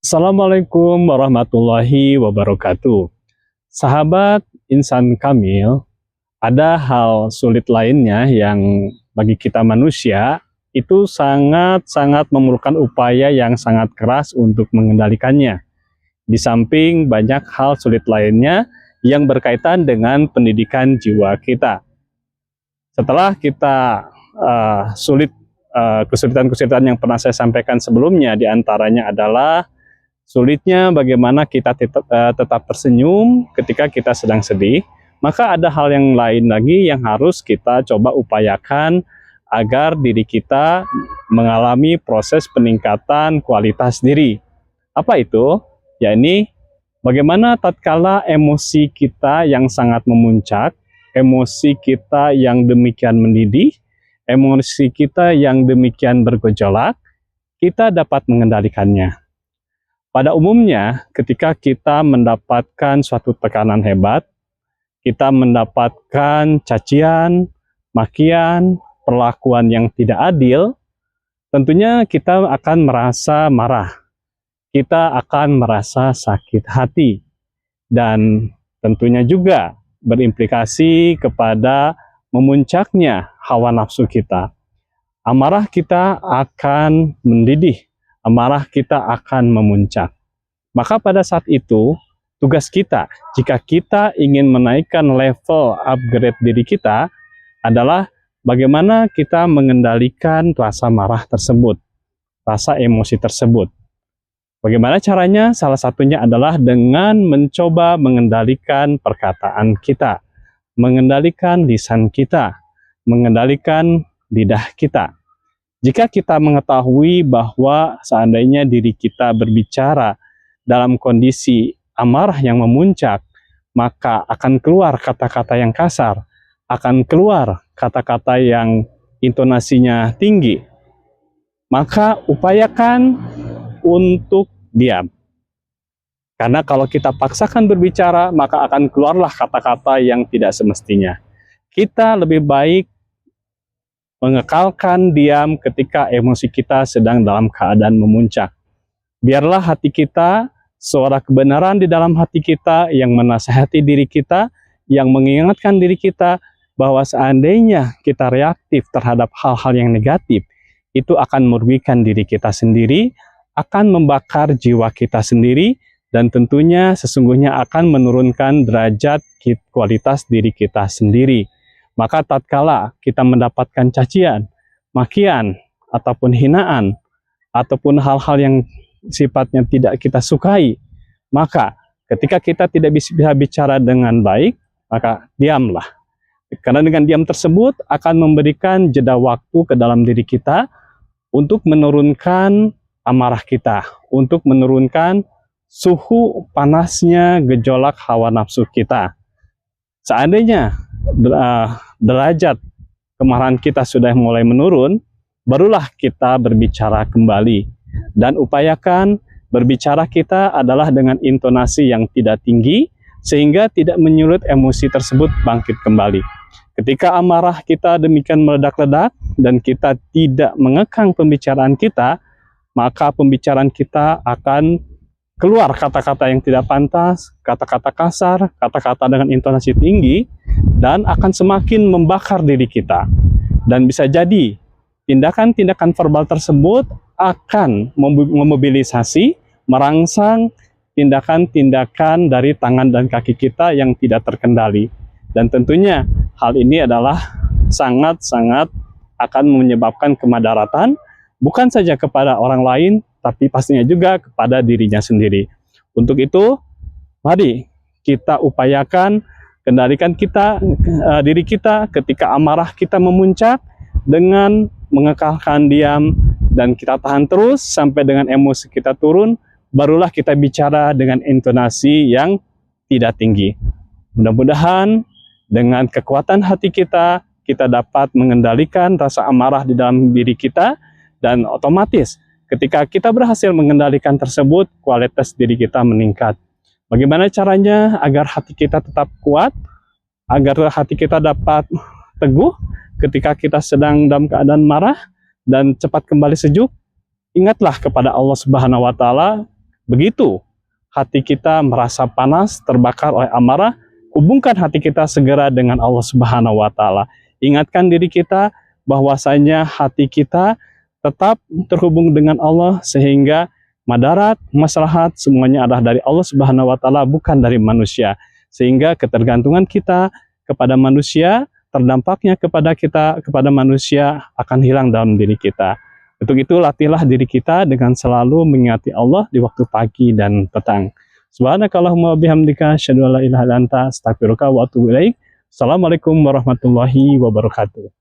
Assalamualaikum warahmatullahi wabarakatuh. Sahabat insan kamil, ada hal sulit lainnya yang bagi kita manusia itu sangat-sangat memerlukan upaya yang sangat keras untuk mengendalikannya. Di samping banyak hal sulit lainnya yang berkaitan dengan pendidikan jiwa kita. Setelah kita kesulitan-kesulitan yang pernah saya sampaikan sebelumnya, diantaranya adalah sulitnya bagaimana kita tetap tersenyum ketika kita sedang sedih, maka ada hal yang lain lagi yang harus kita coba upayakan agar diri kita mengalami proses peningkatan kualitas diri. Apa itu? Yakni bagaimana tatkala emosi kita yang sangat memuncak, emosi kita yang demikian mendidih, emosi kita yang demikian bergejolak, kita dapat mengendalikannya. Pada umumnya, ketika kita mendapatkan suatu tekanan hebat, kita mendapatkan cacian, makian, perlakuan yang tidak adil, tentunya kita akan merasa marah, kita akan merasa sakit hati, dan tentunya juga berimplikasi kepada memuncaknya hawa nafsu kita. Amarah kita akan mendidih, amarah kita akan memuncak. Maka pada saat itu, tugas kita, jika kita ingin menaikkan level upgrade diri kita, adalah bagaimana kita mengendalikan rasa marah tersebut, rasa emosi tersebut. Bagaimana caranya? Salah satunya adalah dengan mencoba mengendalikan perkataan kita, mengendalikan lisan kita, mengendalikan lidah kita. Jika kita mengetahui bahwa seandainya diri kita berbicara dalam kondisi amarah yang memuncak, maka akan keluar kata-kata yang kasar, akan keluar kata-kata yang intonasinya tinggi. Maka upayakan untuk diam. Karena kalau kita paksakan berbicara, maka akan keluarlah kata-kata yang tidak semestinya. Kita lebih baik mengekalkan diam ketika emosi kita sedang dalam keadaan memuncak. Biarlah hati kita, suara kebenaran di dalam hati kita yang menasihati diri kita, yang mengingatkan diri kita bahwa seandainya kita reaktif terhadap hal-hal yang negatif, itu akan merugikan diri kita sendiri, akan membakar jiwa kita sendiri, dan tentunya sesungguhnya akan menurunkan derajat kualitas diri kita sendiri. Maka tatkala kita mendapatkan cacian, makian, ataupun hinaan, ataupun hal-hal yang sifatnya tidak kita sukai, maka ketika kita tidak bisa bicara dengan baik, maka diamlah. Karena dengan diam tersebut akan memberikan jeda waktu ke dalam diri kita untuk menurunkan amarah kita, untuk menurunkan suhu panasnya gejolak hawa nafsu kita. Seandainya derajat kemarahan kita sudah mulai menurun, barulah kita berbicara kembali. Dan upayakan berbicara kita adalah dengan intonasi yang tidak tinggi, sehingga tidak menyulut emosi tersebut bangkit kembali. Ketika amarah kita demikian meledak-ledak, dan kita tidak mengekang pembicaraan kita, maka pembicaraan kita akan keluar kata-kata yang tidak pantas, kata-kata kasar, kata-kata dengan intonasi tinggi, dan akan semakin membakar diri kita. Dan bisa jadi tindakan-tindakan verbal tersebut akan memobilisasi, merangsang tindakan-tindakan dari tangan dan kaki kita yang tidak terkendali. Dan tentunya hal ini adalah sangat-sangat akan menyebabkan kemadaratan, bukan saja kepada orang lain, tapi pastinya juga kepada dirinya sendiri. Untuk itu, mari kita upayakan kendalikan diri kita ketika amarah kita memuncak dengan mengekalkan diam, dan kita tahan terus sampai dengan emosi kita turun, barulah kita bicara dengan intonasi yang tidak tinggi. Mudah-mudahan dengan kekuatan hati kita, kita dapat mengendalikan rasa amarah di dalam diri kita, dan otomatis ketika kita berhasil mengendalikan tersebut, kualitas diri kita meningkat. Bagaimana caranya agar hati kita tetap kuat, agar hati kita dapat teguh ketika kita sedang dalam keadaan marah dan cepat kembali sejuk? Ingatlah kepada Allah Subhanahu wa Ta'ala, Begitu hati kita merasa panas, terbakar oleh amarah, hubungkan hati kita segera dengan Allah Subhanahu wa taala. Ingatkan diri kita bahwasanya hati kita tetap terhubung dengan Allah sehingga madarat, maslahat semuanya adalah dari Allah Subhanahu wa taala, bukan dari manusia. Sehingga ketergantungan kita kepada manusia, terdampaknya kepada manusia akan hilang dalam diri kita. Untuk itu latihlah diri kita dengan selalu mengingati Allah di waktu pagi dan petang. Subhanakallahumma bihamdika asyhadu an la ilaha illa anta astaghfiruka wa atubu ilaik. Assalamualaikum warahmatullahi wabarakatuh.